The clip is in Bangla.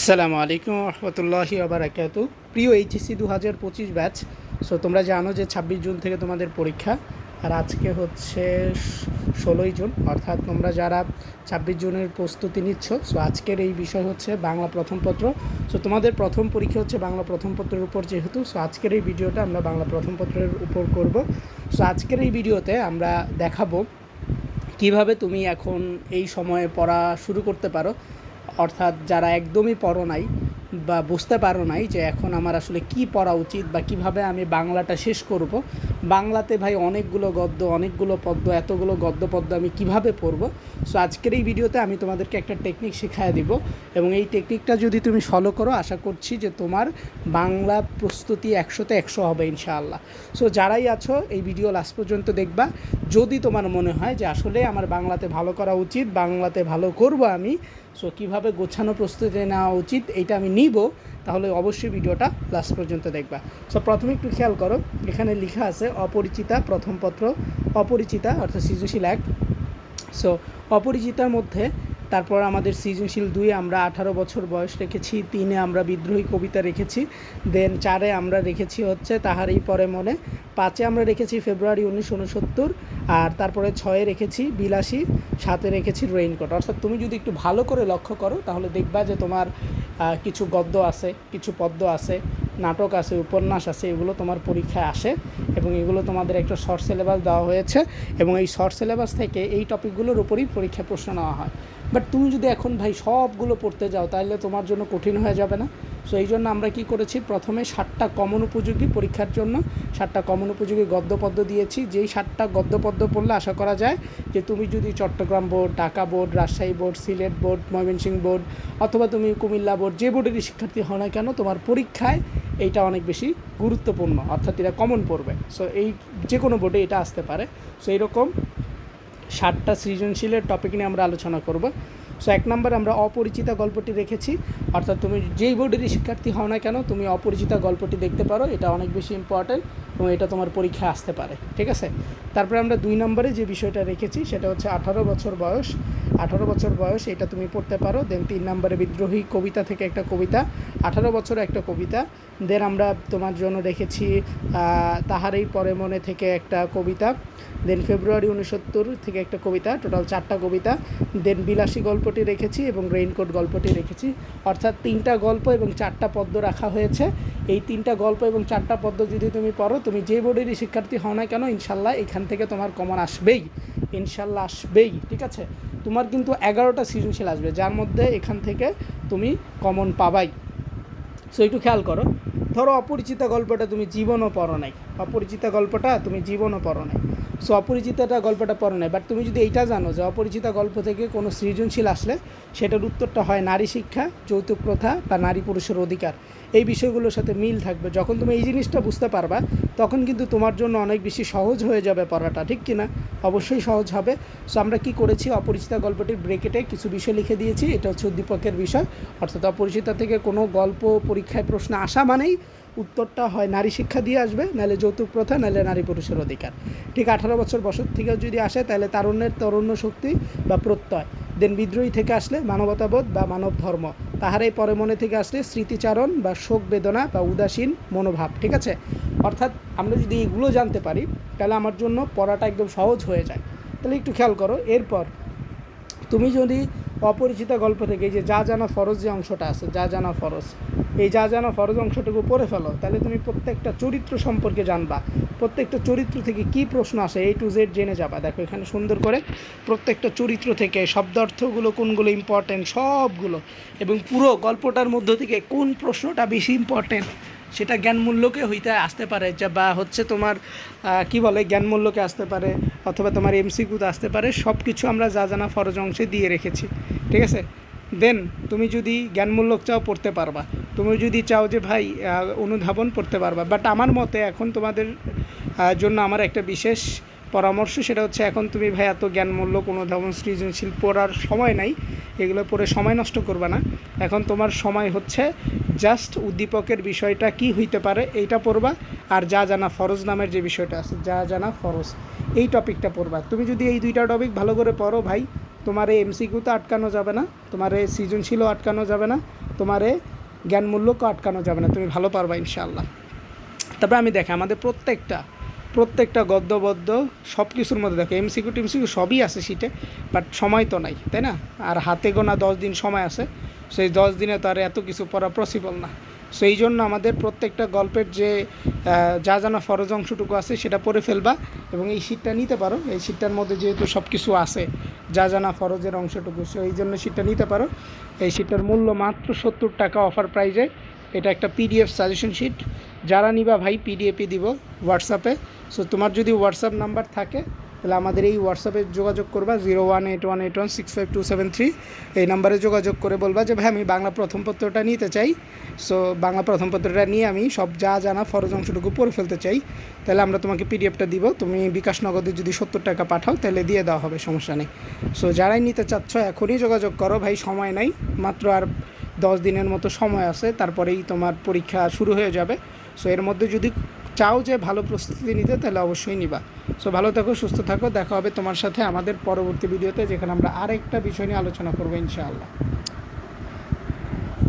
আসসালামু আলাইকুম রহমতুল্লাহি ওবারাকাতু। প্রিয় এইচএসসি 2025 ব্যাচ। সো তোমরা জানো যে 26 জুন থেকে তোমাদের পরীক্ষা, আর আজকে হচ্ছে 16ই জুন, অর্থাৎ তোমরা যারা 26 জুনের প্রস্তুতি নিচ্ছ, সো আজকের এই বিষয় হচ্ছে বাংলা প্রথম পত্র। সো তোমাদের প্রথম পরীক্ষা হচ্ছে বাংলা প্রথম পত্রের উপর যেহেতু, সো আজকের এই ভিডিওটা আমরা বাংলা প্রথম পত্রের উপর করব। সো আজকের এই ভিডিওতে আমরা দেখাবো কিভাবে তুমি এখন এই সময়ে পড়া শুরু করতে পারো, অর্থাৎ যারা একদমই পড়ো নাই বা বুঝতে পারো নাই যে এখন আমার আসলে কি পড়া উচিত বা কিভাবে আমি বাংলাটা শেষ করব। বাংলাতে ভাই অনেকগুলো গদ্য, অনেকগুলো পদ্য, এতগুলো গদ্য পদ্য আমি কিভাবে পড়ব। সো আজকের এই ভিডিওতে আমি তোমাদেরকে একটা টেকনিক শেখায় দিব, এবং এই টেকনিকটা যদি তুমি ফলো করো আশা করছি যে তোমার বাংলা প্রস্তুতি 100তে 100 হবে ইনশাআল্লাহ। সো যারাই আছো এই ভিডিও লাস্ট পর্যন্ত দেখবা। যদি তোমার মনে হয় যে আসলে আমার বাংলাতে ভালো করা উচিত, বাংলাতে ভালো করব আমি, সো কীভাবে গোছানো প্রস্তুতি নেওয়া উচিত এইটা আমি নিব, তাহলে অবশ্যই ভিডিওটা লাস্ট পর্যন্ত দেখবা। সো প্রথমে একটু খেয়াল করো, এখানে লেখা আছে অপরিচিতা প্রথম পত্র, অপরিচিতা অর্থাৎ সৃজনশীল 1। সো অপরিচিতার মধ্যে তারপর আমাদের সৃজনশীল 2 আমরা 18 বছর বয়স রেখেছি, 3 আমরা বিদ্রোহী কবিতা রেখেছি, দেন 4 আমরা রেখেছি হচ্ছে তাহারই পরে মনে, 5 আমরা রেখেছি ফেব্রুয়ারি 1969, আর তারপরে 6 রেখেছি বিলাসী, 7 রেখেছি রেইনকোট। অর্থাৎ তুমি যদি একটু ভালো করে লক্ষ্য করো তাহলে দেখবা যে তোমার কিছু গদ্য আছে, কিছু পদ্য আছে, নাটক আছে, উপন্যাস আছে, এগুলো তোমার পরীক্ষায় আসে, এবং এগুলো তোমাদের একটা শর্ট সিলেবাস দেওয়া হয়েছে, এবং এই শর্ট সিলেবাস থেকে এই টপিকগুলোর উপরই পরীক্ষায় প্রশ্ন নেওয়া হয়। বাট তুমি যদি এখন ভাই সবগুলো পড়তে যাও তাহলে তোমার জন্য কঠিন হয়ে যাবে না? সো এই জন্য আমরা কী করেছি, প্রথমে 7টা কমন উপযোগী পরীক্ষার জন্য 7টা কমন উপযোগী গদ্যপদ্য দিয়েছি। যেই 7টা গদ্যপদ্য পড়লে আশা করা যায় যে তুমি যদি Chittagong board, Dhaka board, Rajshahi board, Sylhet board, Mymensingh board, অথবা তুমি কুমিল্লা বোর্ড, যে বোর্ডেরই শিক্ষার্থী হও না কেন, তোমার পরীক্ষায় এইটা অনেক বেশি গুরুত্বপূর্ণ, অর্থাৎ এটা কমন পড়বে। সো এই যে কোনো বোর্ডে এটা আসতে পারে। সো এইরকম 7টা সৃজনশীলের টপিক নিয়ে আমরা আলোচনা করব। সো 1 নম্বরে আমরা অপরিচিতা গল্পটি রেখেছি, অর্থাৎ তুমি যেই বোর্ডেরই শিক্ষার্থী হও না কেন তুমি অপরিচিতা গল্পটি দেখতে পারো, এটা অনেক বেশি ইম্পর্ট্যান্ট এবং এটা তোমার পরীক্ষায় আসতে পারে, ঠিক আছে। তারপরে আমরা 2 নম্বরে যে বিষয়টা রেখেছি সেটা হচ্ছে 18 বছর বয়স, 18 বছর বয়স এটা তুমি পড়তে পারো। দেন 3 নম্বরে বিদ্রোহী কবিতা থেকে একটা কবিতা, 18 বছর একটা কবিতা। দেন আমরা তোমার জন্য রেখেছি তাহারই পরে মনে থেকে একটা কবিতা। দেন ফেব্রুয়ারি 1970 থেকে একটা কবিতা, টোটাল 4টা কবিতা। দেন বিলাসী গল্পটি রেখেছি এবং রেইনকোট গল্পটি রেখেছি, অর্থাৎ 3টা গল্প এবং 4টা পদ্য রাখা হয়েছে। এই 3টা গল্প এবং 4টা পদ্য যদি তুমি পড়ো, তুমি যে বোর্ডেরই শিক্ষার্থী হও না কেন ইনশাল্লাহ এখান থেকে তোমার কমন আসবেই, ইনশাল্লাহ আসবেই, ঠিক আছে। তোমার কিন্তু 11টা সৃজনশীল আসবে, যার মধ্যে এখান থেকে তুমি কমন পাবাই। সো একটু খেয়াল করো, ধরো অপরিচিতা গল্পটা তুমি জীবনও পড়ো নাই, অপরিচিতা গল্পটা তুমি জীবনও পড়ো নাই, সো অপরিচিতাটা গল্পটা পড়ো নাই, বাট তুমি যদি এইটা জানো যে অপরিচিতা গল্প থেকে কোনো সৃজনশীল আসলে সেটার উত্তরটা হয় নারী শিক্ষা, যৌতুক প্রথা বা নারী পুরুষের অধিকার, এই বিষয়গুলোর সাথে মিল থাকবে। যখন তুমি এই জিনিসটা বুঝতে পারবা তখন কিন্তু তোমার জন্য অনেক বেশি সহজ হয়ে যাবে পড়াটা, ঠিক কিনা? অবশ্যই সহজ হবে। সো আমরা কি করেছি, অপরিচিতা গল্পটির ব্রেকেটে কিছু বিষয় লিখে দিয়েছি, এটা হচ্ছে উদ্দীপকের বিষয়, অর্থাৎ অপরিচিতা থেকে কোনো গল্প পরীক্ষায় প্রশ্ন আসা মানেই উত্তরটা হয় নারী শিক্ষা দিয়ে আসবে, নাহলে যৌতুক প্রথা, নাহলে নারী পুরুষের অধিকার। ঠিক 18 বছর বয়স থেকে যদি আসে তাহলে তারুণ্য শক্তি বা প্রত্যয়। দেন বিদ্রোহী থেকে আসলে মানবতাবোধ বা মানব ধর্ম। তাহারাই পরে মনে থেকে আসলে স্মৃতিচারণ বা শোক বেদনা বা উদাসীন মনোভাব, ঠিক আছে। অর্থাৎ আমরা যদি এগুলো জানতে পারি তাহলে আমার জন্য পড়াটা একদম সহজ হয়ে যায়। তাহলে একটু খেয়াল করো, এরপর তুমি যদি অপরিচিতা গল্প থেকে এই যে যা জানা ফরজ যে অংশটা আছে, যা জানা ফরজ, এই যা জানা ফরজ অংশটুকু পড়ে ফেলো, তাহলে তুমি প্রত্যেকটা চরিত্র সম্পর্কে জানবা, প্রত্যেকটা চরিত্র থেকে কি প্রশ্ন আসে A to Z জেনে যাবা। দেখো এখানে সুন্দর করে প্রত্যেকটা চরিত্র থেকে শব্দার্থগুলো কোনগুলো ইম্পর্টেন্ট সবগুলো, এবং পুরো গল্পটার মধ্য থেকে কোন প্রশ্নটা বেশি ইম্পর্টেন্ট সেটা জ্ঞানমূল্যকে হইতে আসতে পারে, যা বা হচ্ছে তোমার কি বলে জ্ঞানমূল্যকে আসতে পারে, অথবা তোমার MCQতে আসতে পারে, সব কিছু আমরা যা জানা ফরজ অংশে দিয়ে রেখেছি, ঠিক আছে। দেন তুমি যদি জ্ঞানমূল্যক চাও পড়তে পারবা, তুমি যদি চাও যে ভাই অনুধাবন পড়তে পারবা। বাট আমার মতে এখন তোমাদের জন্য আমার একটা বিশেষ পরামর্শ, সেটা হচ্ছে এখন তুমি ভাই এত জ্ঞানমূল্যক, অনুধাবন, সৃজনশীল পড়ার সময় নাই, এগুলো পড়ে সময় নষ্ট করবে না। এখন তোমার সময় হচ্ছে জাস্ট উদ্দীপকের বিষয়টা কি হইতে পারে এইটা পড়বা, আর যা জানা ফরজ নামের যে বিষয়টা আছে, যা জানা ফরজ, এই টপিকটা পড়বা। তুমি যদি এই 2টা টপিক ভালো করে পড়ো ভাই, তোমার এই এমসিকিউতে আটকানো যাবে না, তোমার এই সৃজনশীলও আটকানো যাবে না, তোমার এই জ্ঞানমূল্যকেও আটকানো যাবে না, তুমি ভালো পারবা ইনশাআল্লাহ। তারপরে আমি দেখি আমাদের প্রত্যেকটা গদ্য সব কিছুর মধ্যে দেখো এমসিকিউ টেমসিকিউ সবই আছে শীটে, বাট সময় তো নাই, তাই না? আর হাতে গোনা 10 দিন সময় আছে, সেই 10 দিনে তো আর এত কিছু পড়া পসিবল না। সো এই জন্য আমাদের প্রত্যেকটা গল্পের যে যা জানা ফরজ অংশটুকু আছে সেটা পড়ে ফেলবা এবং এই শীটটা নিতে পারো। এই শীটটার মধ্যে যেহেতু সব কিছু আছে যা জানা ফরজের অংশটুকু, সো এই জন্য শীটটা নিতে পারো। এই শীটটার মূল্য মাত্র 70 টাকা অফার প্রাইজে। এটা একটা পিডিএফ সাজেশন শিট, যারা নিবা ভাই পিডিএফই দিব হোয়াটসঅ্যাপে। সো তোমার যদি হোয়াটসঅ্যাপ নাম্বার থাকে তাহলে আমাদের এই হোয়াটসঅ্যাপে যোগাযোগ করবা 018181165273, এই নাম্বারে যোগাযোগ করে বলবা যে ভাই আমি বাংলা প্রথম পত্রটা নিতে চাই। সো বাংলা প্রথম পত্রটা নিয়ে আমি সব যা জানা ফরজ অংশটুকু পড়ে ফেলতে চাই, তাহলে আমরা তোমাকে পিডিএফটা দিব। তুমি বিকাশ নগদে যদি 70 টাকা পাঠাও তাহলে দিয়ে দেওয়া হবে, সমস্যা নেই। সো যারাই নিতে চাচ্ছ এখনই যোগাযোগ করো ভাই, সময় নাই, মাত্র আর 10 দিনের মতো সময় আছে, তারপরেই তোমার পরীক্ষা শুরু হয়ে যাবে। সো এর মধ্যে যদি চাও যে ভালো প্রস্তুতি নিতে তাহলে অবশ্যই নিবা। সো ভালো থাকো, সুস্থ থাকো, দেখা হবে তোমার সাথে আমাদের পরবর্তী ভিডিওতে, যেখানে আমরা আরেকটা বিষয় নিয়ে আলোচনা করবো ইনশাআল্লাহ।